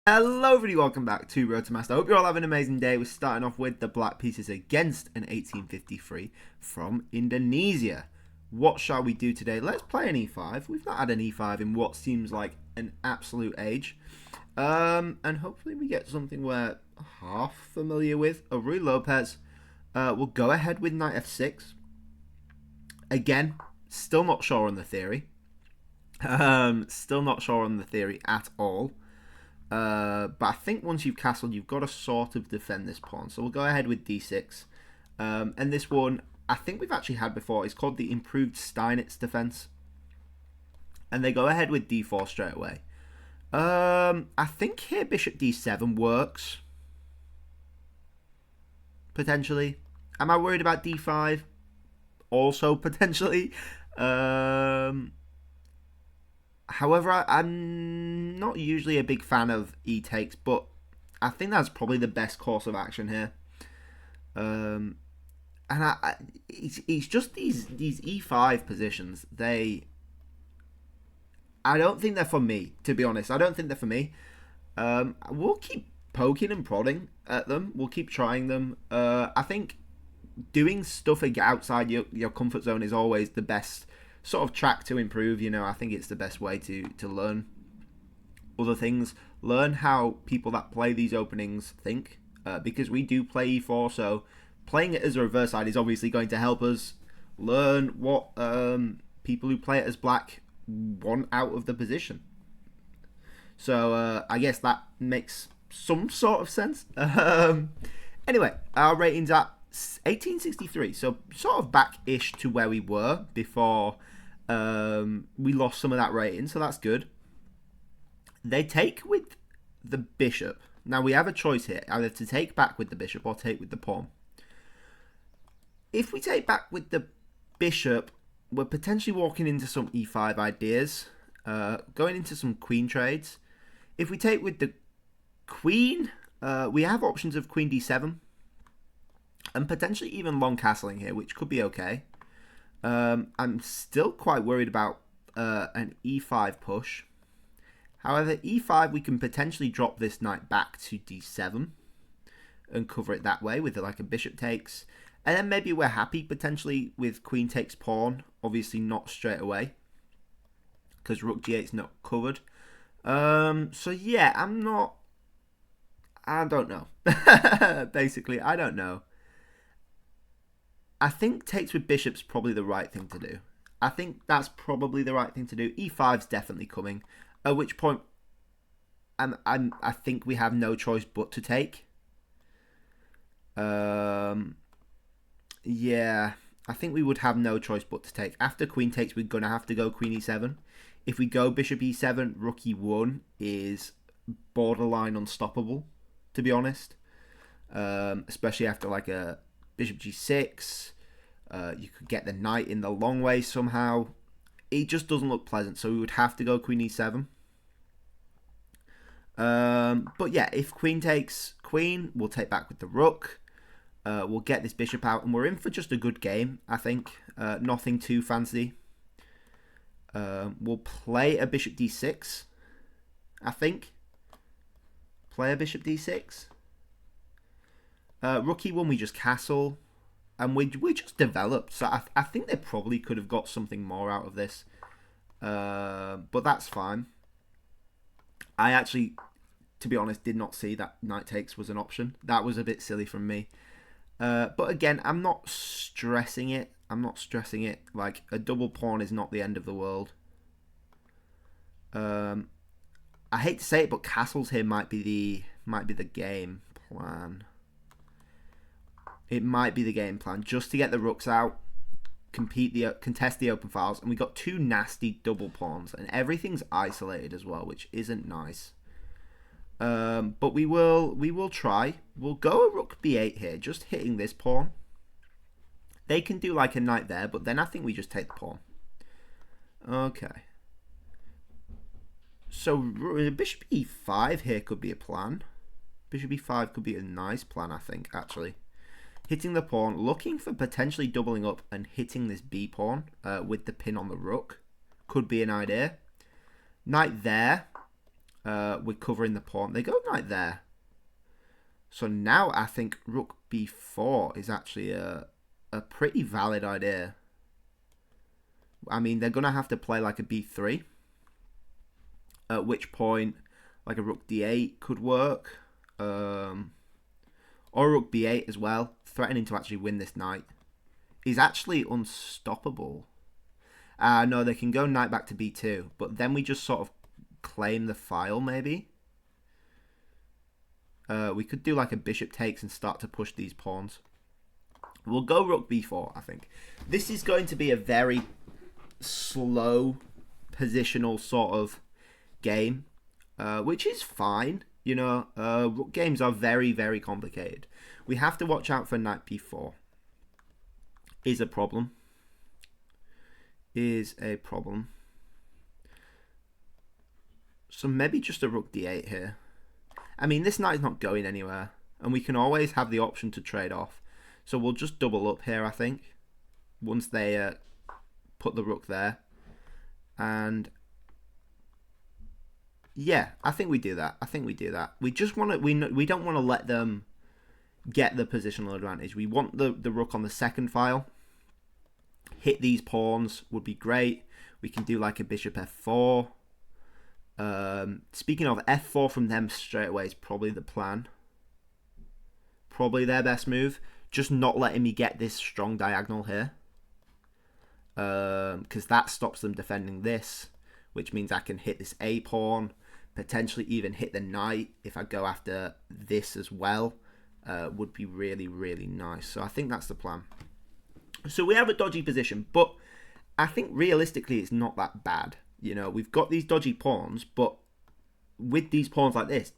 Hello everybody, welcome back to Road to Master. I hope you're all having an amazing day. We're starting off with the black pieces against an 1853 from Indonesia. What shall we do today? Let's play an e5. We've not had an e5 in what seems like an absolute age. And hopefully we get something we're half familiar with. Ruy Lopez. We'll go ahead with knight f6. Again, still not sure on the theory. Still not sure on the theory at all. But I think once you've castled, you've got to sort of defend this pawn. So we'll go ahead with d6. And this one, I think we've actually had before. It's called the Improved Steinitz Defense. And they go ahead with d4 straight away. I think here bishop d7 works. Potentially. Am I worried about d5? Also potentially. However, I'm not usually a big fan of e-takes, but I think that's probably the best course of action here. And it's just these e5 positions. I don't think they're for me, to be honest. I don't think they're for me. We'll keep poking and prodding at them. We'll keep trying them. I think doing stuff outside your comfort zone is always the best sort of track to improve. I think it's the best way to learn other things, learn how people that play these openings think, because we do play e4, so playing it as a reverse side is obviously going to help us learn what people who play it as black want out of the position. So I guess that makes some sort of sense. Anyway, our rating's at 1863, so sort of back-ish to where we were before we lost some of that rating, so that's good. They take with the bishop. Now we have a choice here, either to take back with the bishop or take with the pawn. If we take back with the bishop, we're potentially walking into some e5 ideas, going into some queen trades. If we take with the queen, we have options of queen d7 and potentially even long castling here, which could be okay. I'm still quite worried about an e5 push. However, e5, we can potentially drop this knight back to d7 and cover it that way with like a bishop takes. And then maybe we're happy potentially with queen takes pawn. Obviously not straight away, because rook g8 is not covered. So yeah, I don't know. Basically, I don't know. I think takes with bishop's probably the right thing to do. I think that's probably the right thing to do. E5's definitely coming. At which point, I think we have no choice but to take. Yeah, I think we would have no choice but to take. After queen takes, we're going to have to go queen e7. If we go bishop e7, rook e1 is borderline unstoppable, to be honest. Especially after like a bishop g6. You could get the knight in the long way somehow. It just doesn't look pleasant, so we would have to go queen e7. But yeah, if queen takes queen, we'll take back with the rook. We'll get this bishop out, and we're in for just a good game, I think. Nothing too fancy. We'll play a bishop d6, I think. Play a bishop d6. Rook e1, we just castle. And we just developed. So I think they probably could have got something more out of this. But that's fine. I actually, to be honest, did not see that knight takes was an option. That was a bit silly from me. But again, I'm not stressing it. Like, a double pawn is not the end of the world. I hate to say it, but castles here might be the game plan. It might be the game plan, just to get the rooks out, contest the open files, and we got two nasty double pawns, and everything's isolated as well, which isn't nice. But we will try. We'll go a rook b8 here, just hitting this pawn. They can do like a knight there, but then I think we just take the pawn. Okay. So bishop e5 here could be a plan. Bishop e5 could be a nice plan, I think, actually. Hitting the pawn, looking for potentially doubling up and hitting this b pawn with the pin on the rook. Could be an idea. Knight there. We're covering the pawn. They go knight there. So now I think rook b4 is actually a pretty valid idea. I mean, they're going to have to play like a b3. At which point, like a rook d8 could work. Or rook b8 as well. Threatening to actually win this knight. He's actually unstoppable. No, they can go knight back to b2. But then we just sort of claim the file, maybe. We could do like a bishop takes and start to push these pawns. We'll go rook b4, I think. This is going to be a very slow positional sort of game, which is fine. You know, rook games are very, very complicated. We have to watch out for knight b4. Is a problem. Is a problem. So maybe just a rook d8 here. I mean, this knight's not going anywhere. And we can always have the option to trade off. So we'll just double up here, I think. Once they put the rook there. And yeah, I think we do that. I think we do that. We just want to, we don't want to let them get the positional advantage. We want the rook on the second file. Hit these pawns would be great. We can do like a bishop f4. Speaking of, f4 from them straight away is probably the plan. Probably their best move. Just not letting me get this strong diagonal here. Because that stops them defending this. Which means I can hit this a pawn. Potentially even hit the knight if I go after this as well. Would be really, really nice. So I think that's the plan. So we have a dodgy position. But I think realistically it's not that bad. You know, we've got these dodgy pawns, but with these pawns like this,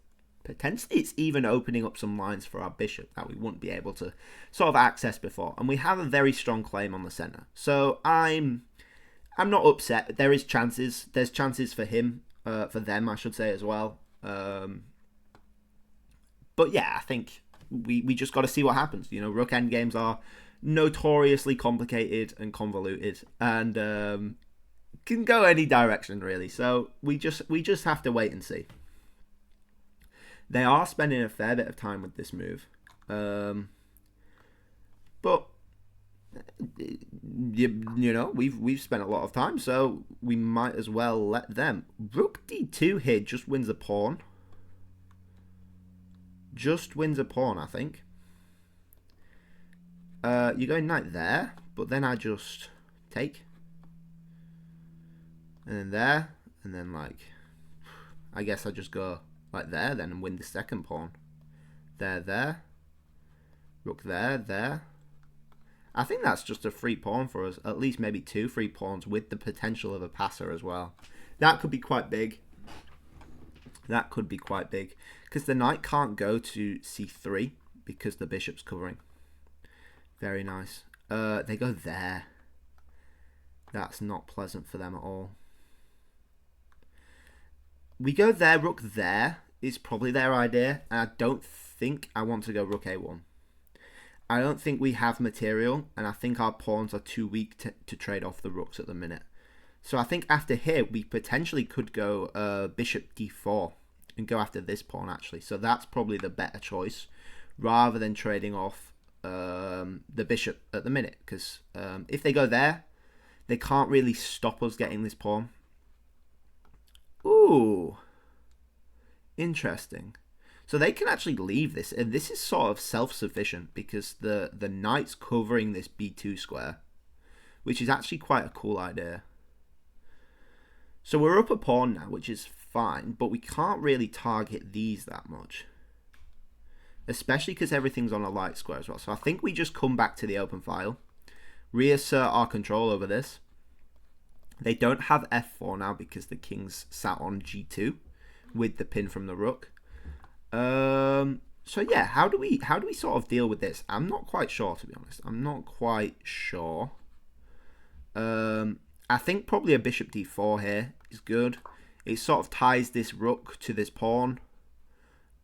potentially it's even opening up some lines for our bishop that we wouldn't be able to sort of access before. And we have a very strong claim on the center. So I'm not upset. There is chances. There's chances for him, for them, I should say, as well. But yeah, I think we just got to see what happens. You know, rook endgames are notoriously complicated and convoluted, and can go any direction really. So we just have to wait and see. They are spending a fair bit of time with this move, but you know we've spent a lot of time, so we might as well let them. Rook d2 here just wins a pawn. Just wins a pawn, I think. You're going knight there, but then I just take. And then there, and then like, I guess I just go like there then and win the second pawn. There. Rook there. I think that's just a free pawn for us. At least maybe 2 free pawns with the potential of a passer as well. That could be quite big. That could be quite big. Because the knight can't go to c3 because the bishop's covering. Very nice. They go there. That's not pleasant for them at all. We go there, rook there is probably their idea. And I don't think I want to go rook a1. I don't think we have material. And I think our pawns are too weak to trade off the rooks at the minute. So I think after here, we potentially could go bishop d4. And go after this pawn, actually. So that's probably the better choice. Rather than trading off the bishop at the minute. Because if they go there, they can't really stop us getting this pawn. Ooh, interesting. So they can actually leave this, and this is sort of self-sufficient because the knight's covering this b2 square, which is actually quite a cool idea. So we're up a pawn now, which is fine, but we can't really target these that much, especially because everything's on a light square as well. So I think we just come back to the open file, reassert our control over this. They don't have f4 now because the king's sat on g2 with the pin from the rook. So yeah, how do we sort of deal with this? I'm not quite sure, to be honest. I'm not quite sure. I think probably a bishop d4 here is good. It sort of ties this rook to this pawn.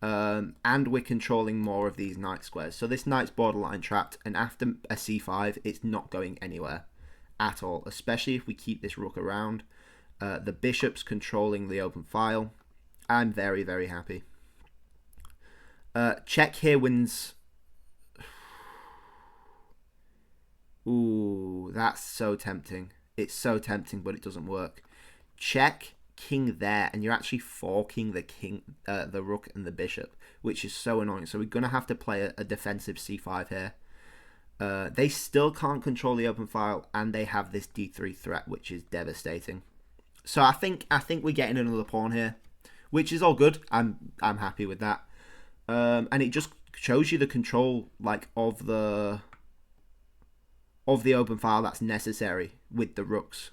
And we're controlling more of these knight squares. So this knight's borderline trapped, and after a c5, it's not going anywhere at all, especially if we keep this rook around. The bishop's controlling the open file, I'm very, very happy. Check here wins. Ooh, that's so tempting. It's so tempting, but it doesn't work. Check king there, and you're actually forking the king, the rook and the bishop, which is so annoying. So we're going to have to play a defensive c5 here. They still can't control the open file, and they have this d3 threat, which is devastating. So I think we're getting another pawn here, which is all good. I'm happy with that. And it just shows you the control like of the open file that's necessary with the rooks.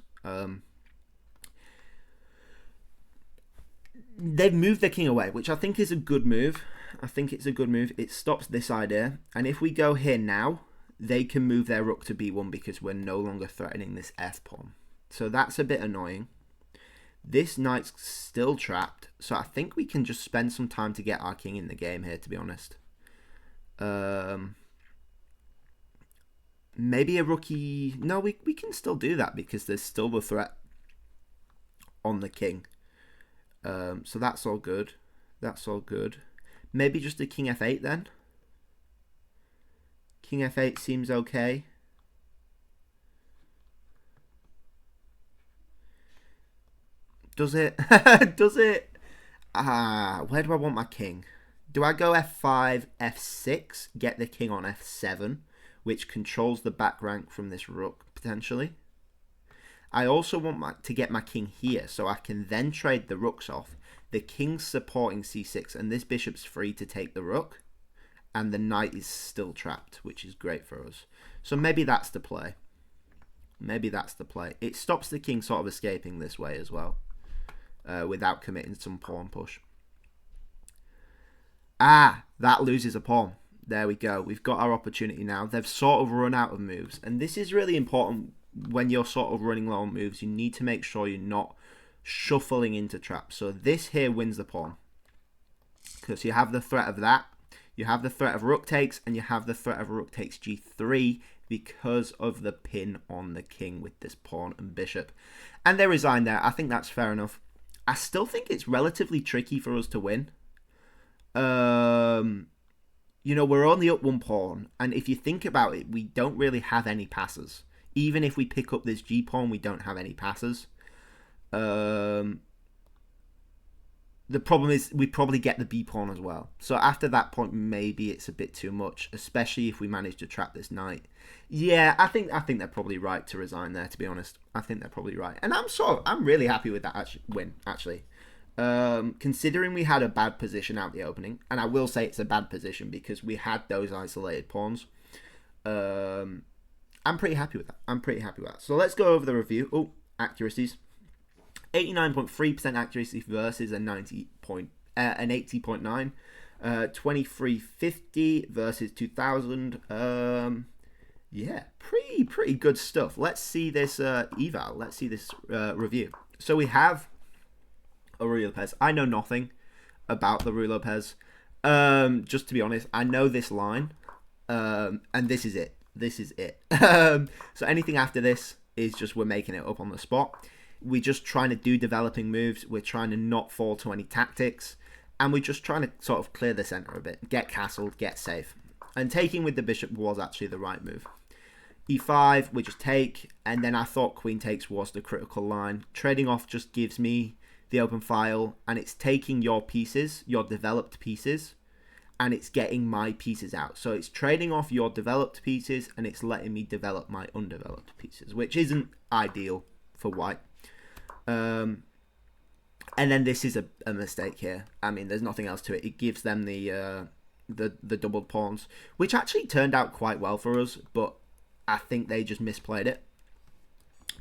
They've moved their king away, which I think is a good move. I think it's a good move. It stops this idea. And if we go here now, they can move their rook to b1 because we're no longer threatening this f pawn. So that's a bit annoying. This knight's still trapped. So I think we can just spend some time to get our king in the game here, to be honest. Maybe a rookie... No, we can still do that because there's still the threat on the king. So that's all good. That's all good. Maybe just a king f8 then. King f8 seems okay. Does it? Does it? Where do I want my king? Do I go f5, f6, get the king on f7, which controls the back rank from this rook, potentially? I also want to get my king here, so I can then trade the rooks off. The king's supporting c6, and this bishop's free to take the rook, and the knight is still trapped, which is great for us. So maybe that's the play. Maybe that's the play. It stops the king sort of escaping this way as well, without committing some pawn push. That loses a pawn. There we go. We've got our opportunity now. They've sort of run out of moves, and this is really important. When you're sort of running low on moves, you need to make sure you're not shuffling into traps. So this here wins the pawn, because you have the threat of that. You have the threat of rook takes, and you have the threat of rook takes g3 because of the pin on the king with this pawn and bishop. And they resign there. I think that's fair enough. I still think it's relatively tricky for us to win. You know, we're only up one pawn, and if you think about it, we don't really have any passes. Even if we pick up this g-pawn, we don't have any passes. The problem is we probably get the b-pawn as well. So after that point, maybe it's a bit too much, especially if we manage to trap this knight. Yeah, I think they're probably right to resign there, to be honest. I think they're probably right. And I'm really happy with that win, actually. Considering we had a bad position out the opening, and I will say it's a bad position because we had those isolated pawns. I'm pretty happy with that. I'm pretty happy with that. So let's go over the review. Oh, accuracies. 89.3% accuracy versus an 80.9. 2350 versus 2000. Yeah, pretty good stuff. Let's see this eval. Let's see this review. So we have a Ruy Lopez. I know nothing about the Ruy Lopez. Just to be honest, I know this line, and this is it. This is it. So anything after this is just we're making it up on the spot. We're just trying to do developing moves. We're trying to not fall to any tactics. And we're just trying to sort of clear the center a bit. Get castled, get safe. And taking with the bishop was actually the right move. e5, we just take. And then I thought queen takes was the critical line. Trading off just gives me the open file. And it's taking your pieces, your developed pieces, and it's getting my pieces out. So it's trading off your developed pieces, and it's letting me develop my undeveloped pieces, which isn't ideal for white. And then this is a mistake here. I mean, there's nothing else to it. It gives them the doubled pawns, which actually turned out quite well for us, but I think they just misplayed it.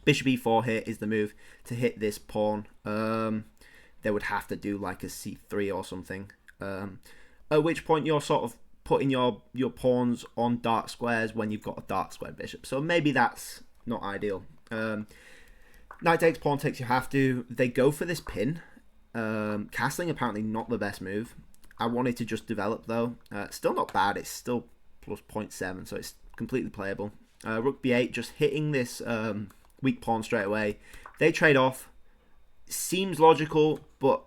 Bishop e4 here is the move to hit this pawn. They would have to do like a c3 or something. At which point you're sort of putting your pawns on dark squares when you've got a dark square bishop. So maybe that's not ideal. Knight takes, pawn takes, you have to. They go for this pin. Castling apparently not the best move. I wanted to just develop though. Still not bad. It's still plus 0.7, so it's completely playable. Rook b8, just hitting this weak pawn straight away. They trade off. Seems logical, but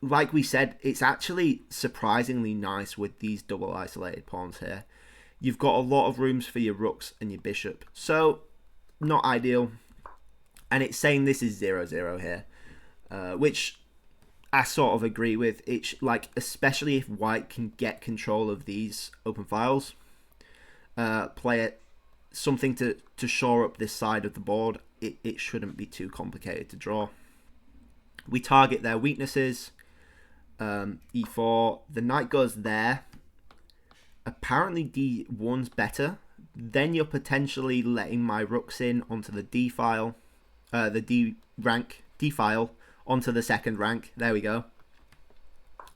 like we said, it's actually surprisingly nice with these double isolated pawns here. You've got a lot of rooms for your rooks and your bishop. So, not ideal. And it's saying this is 0-0 here, which I sort of agree with. It's like, especially if white can get control of these open files, play it something to shore up this side of the board, it shouldn't be too complicated to draw. We target their weaknesses. E4, the knight goes there. Apparently D1's better. Then you're potentially letting my rooks in onto the D file, the D file onto the second rank. There we go.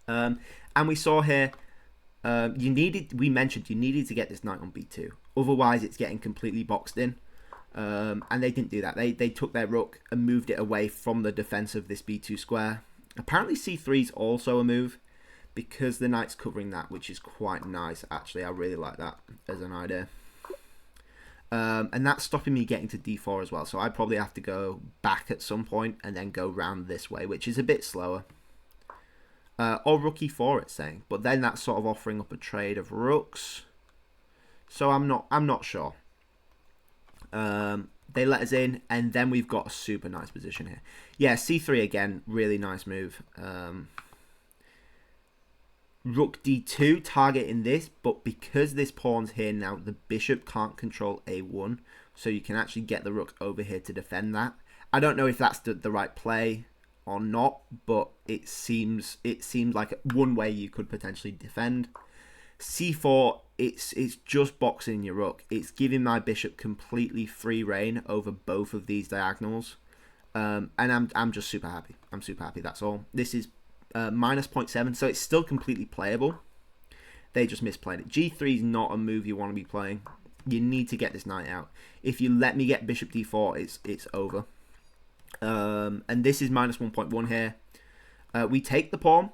And we saw here, we mentioned you needed to get this knight on B2. Otherwise, it's getting completely boxed in. And they didn't do that. They took their rook and moved it away from the defense of this B2 square. Apparently C3 is also a move, because the knight's covering that, which is quite nice, actually. I really like that as an idea. And that's stopping me getting to D4 as well, so I probably have to go back at some point and then go round this way, which is a bit slower. Or rook E4, it's saying, but then that's sort of offering up a trade of rooks. So I'm not sure. They let us in, and then we've got a super nice position here. Yeah, C3 again, really nice move. Rook D2, targeting this, but because this pawn's here now, the bishop can't control A1, so you can actually get the rook over here to defend that. I don't know if that's the right play or not, but it seems like one way you could potentially defend. C4, it's just boxing your rook. It's giving my bishop completely free reign over both of these diagonals, and I'm just super happy. I'm super happy. That's all. This is minus 0.7, so it's still completely playable. They just misplayed it. G3 is not a move you want to be playing. You need to get this knight out. If you let me get bishop D4, it's over. And this is minus 1.1 here. We take the pawn.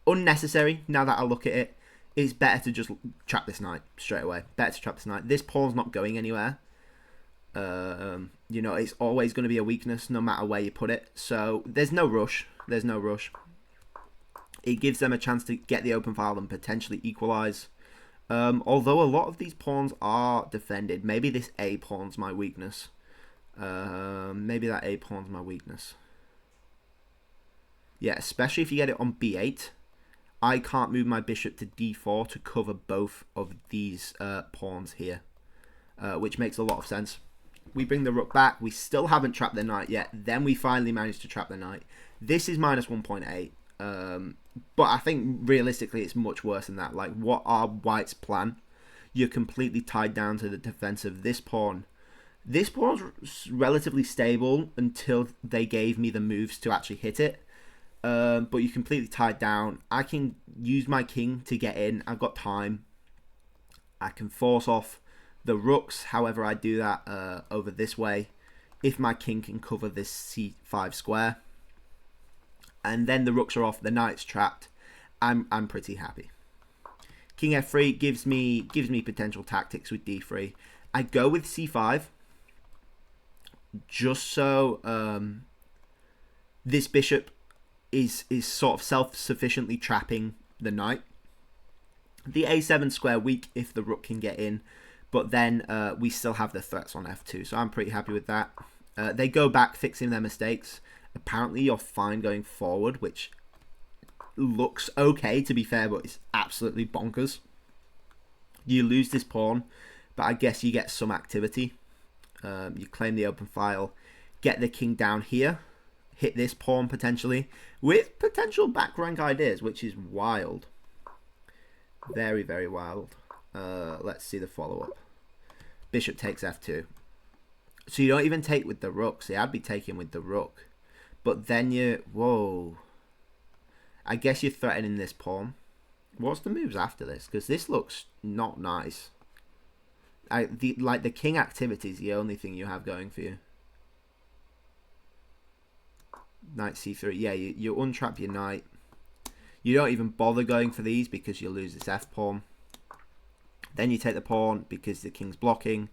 Unnecessary, now that I look at it. It's better to just trap this knight straight away. Better to trap this knight. This pawn's not going anywhere. You know, it's always going to be a weakness no matter where you put it. So there's no rush. There's no rush. It gives them a chance to get the open file and potentially equalize. Although a lot of these pawns are defended. Maybe this A pawn's my weakness. Maybe that A pawn's my weakness. Yeah, especially if you get it on B8. I can't move my bishop to D4 to cover both of these pawns here. Which makes a lot of sense. We bring the rook back. We still haven't trapped the knight yet. Then we finally managed to trap the knight. This is minus 1.8. But I think realistically it's much worse than that. Like, what are white's plan? You're completely tied down to the defense of this pawn. This pawn's relatively stable until they gave me the moves to actually hit it. But you're completely tied down. I can use my king to get in. I've got time. I can force off the rooks. However, I do that over this way. If my king can cover this C5 square. And then the rooks are off. The knight's trapped. I'm pretty happy. King F3 gives me potential tactics with D3. I go with C5. Just so this bishop is sort of self-sufficiently trapping the knight. The A7 square weak if the rook can get in, but then we still have the threats on F2, so I'm pretty happy with that. They go back, fixing their mistakes. Apparently you're fine going forward, which looks okay to be fair, but it's absolutely bonkers. You lose this pawn, but I guess you get some activity. You claim the open file, get the king down here, hit this pawn potentially, with potential back rank ideas, which is wild. Very, very wild. Let's see the follow-up. Bishop takes F2. So you don't even take with the rook. See, I'd be taking with the rook. But then whoa. I guess you're threatening this pawn. What's the moves after this? Because this looks not nice. The king activity is the only thing you have going for you. Knight C3. Yeah, you untrap your knight. You don't even bother going for these because you lose this F pawn. Then you take the pawn because the king's blocking.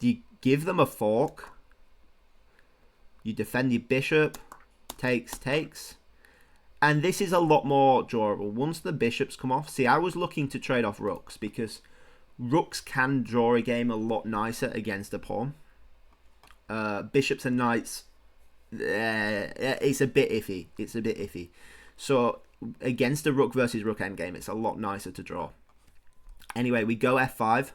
You give them a fork. You defend your bishop. Takes. And this is a lot more drawable. Once the bishops come off, see, I was looking to trade off rooks because rooks can draw a game a lot nicer against a pawn. Bishops and knights, it's a bit iffy. It's a bit iffy. So against a rook versus rook endgame, it's a lot nicer to draw. Anyway, we go f5.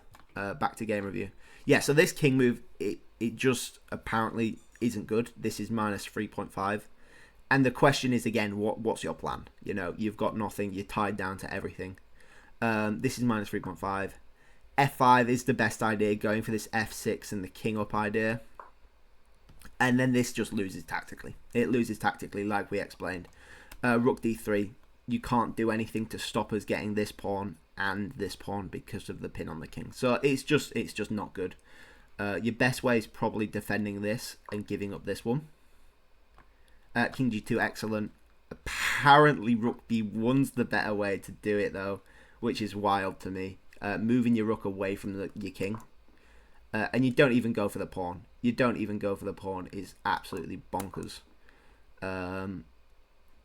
Back to game review. Yeah, so this king move, it just apparently isn't good. This is minus 3.5. And the question is, again, what's your plan? You know, you've got nothing. You're tied down to everything. This is minus 3.5. f5 is the best idea, going for this f6 and the king up idea. And then this just loses tactically. It loses tactically, like we explained. Rook d3. You can't do anything to stop us getting this pawn and this pawn because of the pin on the king. So it's just not good. Your best way is probably defending this and giving up this one. King g2, excellent. Apparently rook b1's the better way to do it though, which is wild to me. Moving your rook away from your king. And you don't even go for the pawn. You don't even go for the pawn is absolutely bonkers.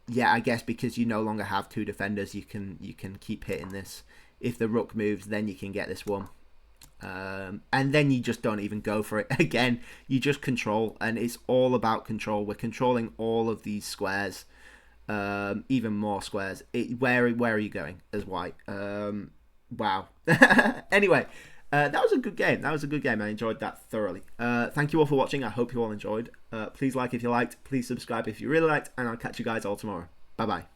Yeah, I guess because you no longer have two defenders, you can keep hitting this. If the rook moves, then you can get this one. And then you just don't even go for it. Again, you just control, and it's all about control. We're controlling all of these squares, even more squares. Where are you going as white? Wow. Anyway, that was a good game. That was a good game. I enjoyed that thoroughly. Thank you all for watching. I hope you all enjoyed. Please like if you liked. Please subscribe if you really liked, and I'll catch you guys all tomorrow. Bye-bye.